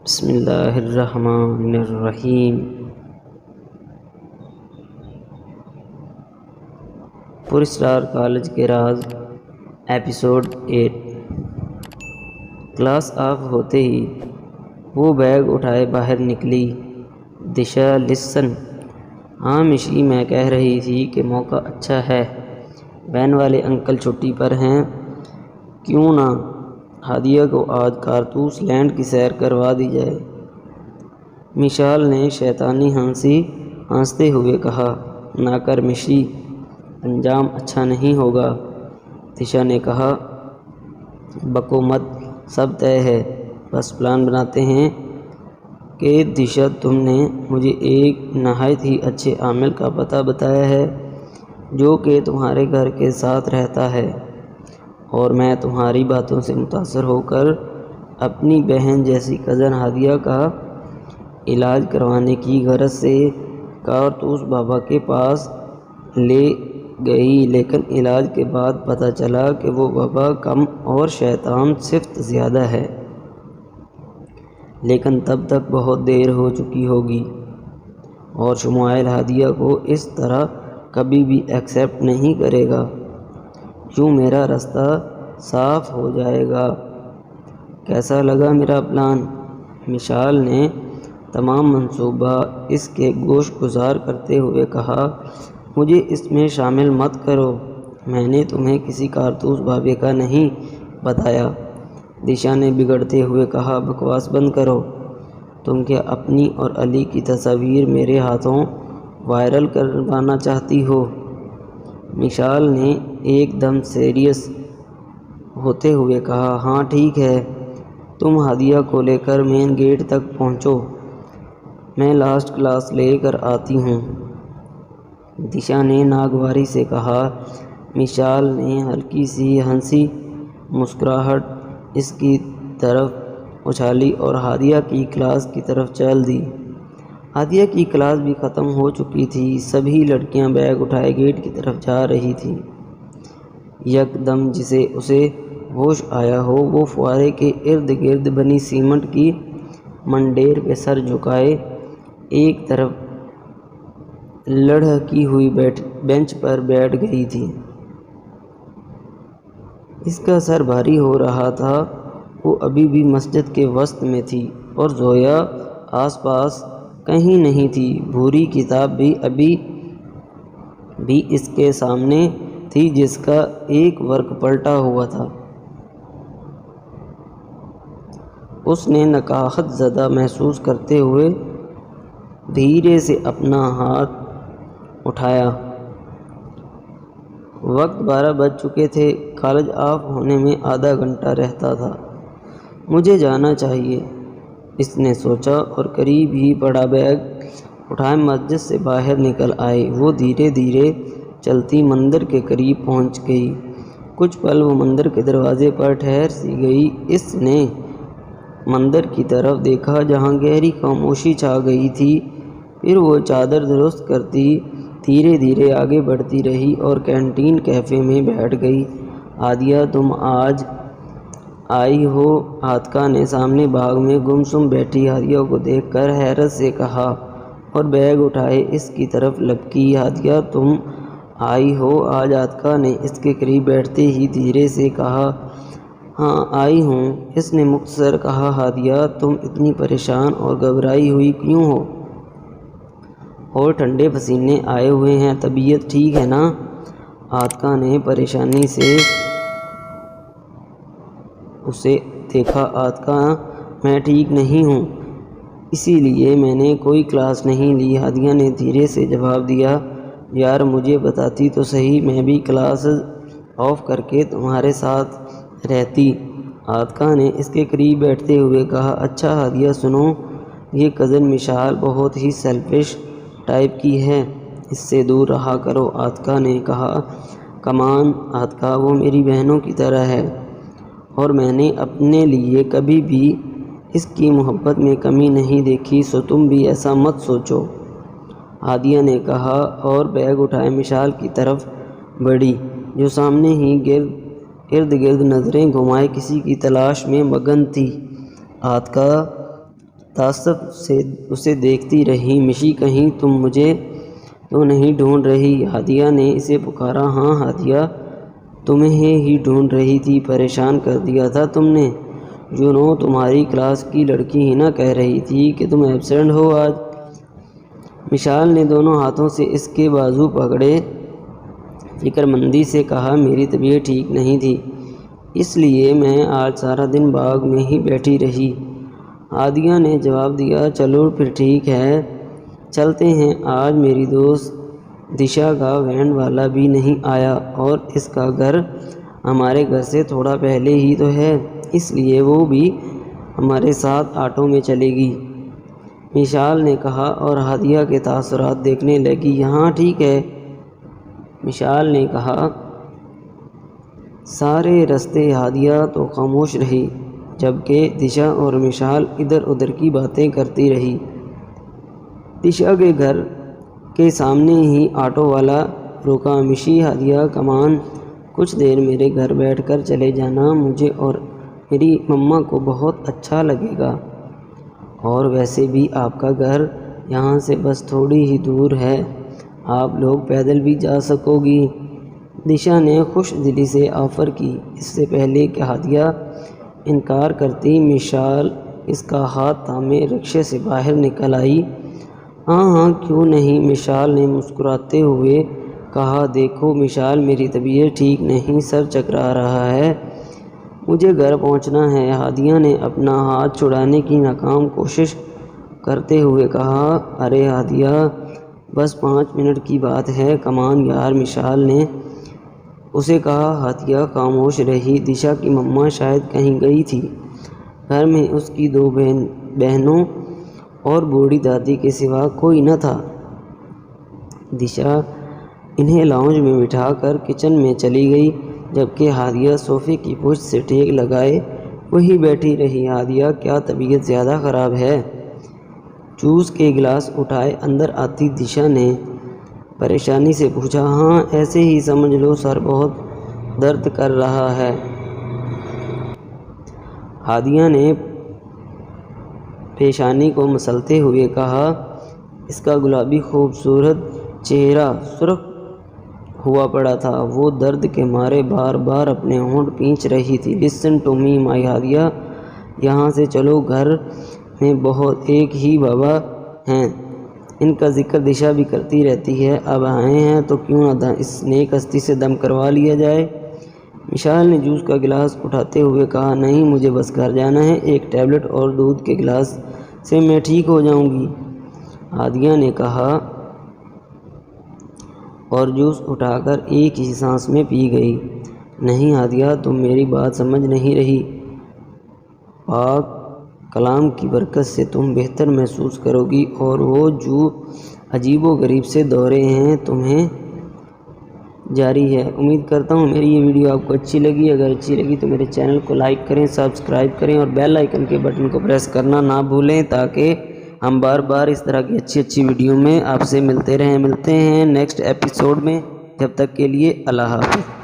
بسم اللہ الرحمن الرحیم۔ پراسرار کالج کے راز، ایپیسوڈ 8۔ کلاس آف ہوتے ہی وہ بیگ اٹھائے باہر نکلی۔ دشا لسن۔ ہاں مشی، میں کہہ رہی تھی کہ موقع اچھا ہے، وین والے انکل چھٹی پر ہیں، کیوں نہ ہادیہ کو آج کارتوس لینڈ کی سیر کروا دی جائے۔ مشال نے شیطانی ہنستے ہوئے کہا، نہ کر مشی، انجام اچھا نہیں ہوگا۔ دشا نے کہا، بکو مت، سب طے ہے، بس پلان بناتے ہیں۔ کہ دشا، تم نے مجھے ایک نہایت ہی اچھے عامل کا پتہ بتایا ہے جو کہ تمہارے گھر کے ساتھ رہتا ہے، اور میں تمہاری باتوں سے متاثر ہو کر اپنی بہن جیسی کزن ہادیہ کا علاج کروانے کی غرض سے کارتوس بابا کے پاس لے گئی، لیکن علاج کے بعد پتہ چلا کہ وہ بابا کم اور شیطان صفت زیادہ ہے۔ لیکن تب تک بہت دیر ہو چکی ہوگی، اور شمائل ہادیہ کو اس طرح کبھی بھی ایکسیپٹ نہیں کرے گا۔ یوں میرا راستہ صاف ہو جائے گا۔ کیسا لگا میرا پلان؟ مشال نے تمام منصوبہ اس کے گوش گزار کرتے ہوئے کہا، مجھے اس میں شامل مت کرو، میں نے تمہیں کسی کارتوس بابے کا نہیں بتایا۔ دشا نے بگڑتے ہوئے کہا، بکواس بند کرو، تم کیا اپنی اور علی کی تصاویر میرے ہاتھوں وائرل کروانا چاہتی ہو؟ مشال نے ایک دم سیریس ہوتے ہوئے کہا، ہاں ٹھیک ہے، تم ہادیہ کو لے کر مین گیٹ تک پہنچو، میں لاسٹ کلاس لے کر آتی ہوں۔ دشا نے ناگواری سے کہا۔ مشال نے ہلکی سی ہنسی مسکراہٹ اس کی طرف اچھالی اور ہادیہ کی کلاس کی طرف چل دی۔ ہادیہ کی کلاس بھی ختم ہو چکی تھی، سبھی لڑکیاں بیگ اٹھائے گیٹ کی طرف جا رہی تھیں۔ یکدم جسے اسے ہوش آیا ہو، وہ فوارے کے ارد گرد بنی سیمنٹ کی منڈیر پہ سر جھکائے ایک طرف لڑھکی ہوئی بینچ پر بیٹھ گئی تھی۔ اس کا سر بھاری ہو رہا تھا، وہ ابھی بھی مسجد کے وسط میں تھی، اور زویا آس پاس کہیں نہیں تھی۔ بھوری کتاب بھی ابھی بھی اس کے سامنے تھی جس کا ایک ورق پلٹا ہوا تھا۔ اس نے نکاہت زدہ محسوس کرتے ہوئے دھیرے سے اپنا ہاتھ اٹھایا۔ وقت 12 بج چکے تھے، کالج آف ہونے میں آدھا گھنٹہ رہتا تھا۔ مجھے جانا چاہیے، اس نے سوچا، اور قریب ہی بڑا بیگ اٹھائے مسجد سے باہر نکل آئی۔ وہ دھیرے دھیرے چلتی مندر کے قریب پہنچ گئی۔ کچھ پل وہ مندر کے دروازے پر ٹھہر سی گئی۔ اس نے مندر کی طرف دیکھا جہاں گہری خاموشی چھا گئی تھی، پھر وہ چادر درست کرتی دھیرے دھیرے آگے بڑھتی رہی اور کینٹین کیفے میں بیٹھ گئی۔ ہادیہ، تم آج آئی ہو؟ عاتکہ نے سامنے باغ میں گمسم بیٹھی ہادیہ کو دیکھ کر حیرت سے کہا، اور بیگ اٹھائے اس کی طرف لپکی۔ ہادیہ، تم آئی ہو آج؟ عاتکہ نے اس کے قریب بیٹھتے ہی دھیرے سے کہا، ہاں آئی ہوں، اس نے مختصر کہا۔ ہادیہ، تم اتنی پریشان اور گھبرائی ہوئی کیوں ہو؟ اور ٹھنڈے پسینے آئے ہوئے ہیں، طبیعت ٹھیک ہے نا؟ عاتکہ نے پریشانی سے اسے دیکھا۔ عاتکہ، میں ٹھیک نہیں ہوں، اسی لیے میں نے کوئی کلاس نہیں لی۔ ہادیہ نے دھیرے سے جواب دیا، یار مجھے بتاتی تو صحیح، میں بھی کلاسز آف کر کے تمہارے ساتھ رہتی۔ عاتکہ نے اس کے قریب بیٹھتے ہوئے کہا، اچھا ہادیہ سنو، یہ کزن مشال بہت ہی سیلفش ٹائپ کی ہے، اس سے دور رہا کرو۔ عاتکہ نے کہا، کمان عاتکہ، وہ میری بہنوں کی طرح ہے، اور میں نے اپنے لیے کبھی بھی اس کی محبت میں کمی نہیں دیکھی، سو تم بھی ایسا مت سوچو۔ ہادیہ نے کہا، اور بیگ اٹھائے مشال کی طرف بڑھی، جو سامنے ہی ارد گرد نظریں گھمائے کسی کی تلاش میں مگن تھی۔ عاتکہ، تعصب سے اسے دیکھتی رہی۔ مشی کہیں تم مجھے تو نہیں ڈھونڈ رہی؟ ہادیہ نے اسے پکارا۔ ہاں ہادیہ، تمہیں ہی ڈھونڈ رہی تھی، پریشان کر دیا تھا تم نے۔ جنوں تمہاری کلاس کی لڑکی ہی نہ کہہ رہی تھی کہ تم ایبسینٹ ہو آج۔ مشال نے دونوں ہاتھوں سے اس کے بازو پکڑے، فکر مندی سے کہا، میری طبیعت ٹھیک نہیں تھی، اس لیے میں آج سارا دن باغ میں ہی بیٹھی رہی۔ ہادیہ نے جواب دیا، چلو پھر ٹھیک ہے، چلتے ہیں۔ آج میری دوست دشا کا وین والا بھی نہیں آیا اور اس کا گھر ہمارے گھر سے تھوڑا پہلے ہی تو ہے، اس لیے وہ بھی ہمارے ساتھ آٹو میں چلے گی، مشال نے کہا اور ہادیہ کے تاثرات دیکھنے لگی۔ ہاں ٹھیک ہے، مشال نے کہا۔ سارے راستے ہادیہ تو خاموش رہی، جبکہ دشا اور مشال ادھر ادھر کی باتیں کرتی رہی۔ دشا کے گھر کے سامنے ہی آٹو والا رکا۔ مشی، ہادیہ کمان، کچھ دیر میرے گھر بیٹھ کر چلے جانا، مجھے اور میری مما کو بہت اچھا لگے گا، اور ویسے بھی آپ کا گھر یہاں سے بس تھوڑی ہی دور ہے، آپ لوگ پیدل بھی جا سکو گی، دشا نے خوش دلی سے آفر کی۔ اس سے پہلے کہ ہادیہ انکار کرتی، مشال اس کا ہاتھ تھامے رکشے سے باہر نکل آئی۔ ہاں ہاں کیوں نہیں، مشال نے مسکراتے ہوئے کہا۔ دیکھو مشال، میری طبیعت ٹھیک نہیں، سر چکرا رہا ہے، مجھے گھر پہنچنا ہے۔ ہادیہ نے اپنا ہاتھ چھڑانے کی ناکام کوشش کرتے ہوئے کہا، ارے ہادیہ، بس 5 منٹ کی بات ہے، کمان یار، مشال نے اسے کہا۔ ہادیہ خاموش رہی۔ دشا کی مما شاید کہیں گئی تھی، گھر میں اس کی 2 بہنوں اور بوڑھی دادی کے سوا کوئی نہ تھا۔ دشا انہیں لاؤنج میں بٹھا کر کچن میں چلی گئی، جبکہ ہادیہ صوفے کی پشت سے ٹیک لگائے وہیں بیٹھی رہی۔ ہادیہ، کیا طبیعت زیادہ خراب ہے؟ جوس کے گلاس اٹھائے اندر آتی دشا نے پریشانی سے پوچھا۔ ہاں ایسے ہی سمجھ لو، سر بہت درد کر رہا ہے، ہادیہ نے پیشانی کو مسلتے ہوئے کہا۔ اس کا گلابی خوبصورت چہرہ سرخ ہوا پڑا تھا، وہ درد کے مارے بار بار اپنے ہونٹ کھینچ رہی تھی۔ لسن ٹو می مائی ہادیہ، یہاں سے چلو، گھر میں بہت ایک ہی بابا ہیں، ان کا ذکر دشا بھی کرتی رہتی ہے، اب آئے ہیں تو کیوں نہ اس نیک ہستی سے دم کروا لیا جائے۔ مشال نے جوس کا گلاس اٹھاتے ہوئے کہا، نہیں، مجھے بس گھر جانا ہے، ایک ٹیبلٹ اور دودھ کے گلاس سے میں ٹھیک ہو جاؤں گی، ہادیہ نے کہا اور جوس اٹھا کر ایک ہی سانس میں پی گئی۔ نہیں ہادیہ، تم میری بات سمجھ نہیں رہی، پاک کلام کی برکت سے تم بہتر محسوس کرو گی، اور وہ جو عجیب و غریب سے دورے ہیں تمہیں جاری ہے۔ امید کرتا ہوں میری یہ ویڈیو آپ کو اچھی لگی، اگر اچھی لگی تو میرے چینل کو لائک کریں، سبسکرائب کریں اور بیل آئیکن کے بٹن کو پریس کرنا نہ بھولیں، تاکہ ہم بار بار اس طرح کی اچھی ویڈیو میں آپ سے ملتے ہیں نیکسٹ ایپیسوڈ میں۔ جب تک کے لیے اللہ حافظ۔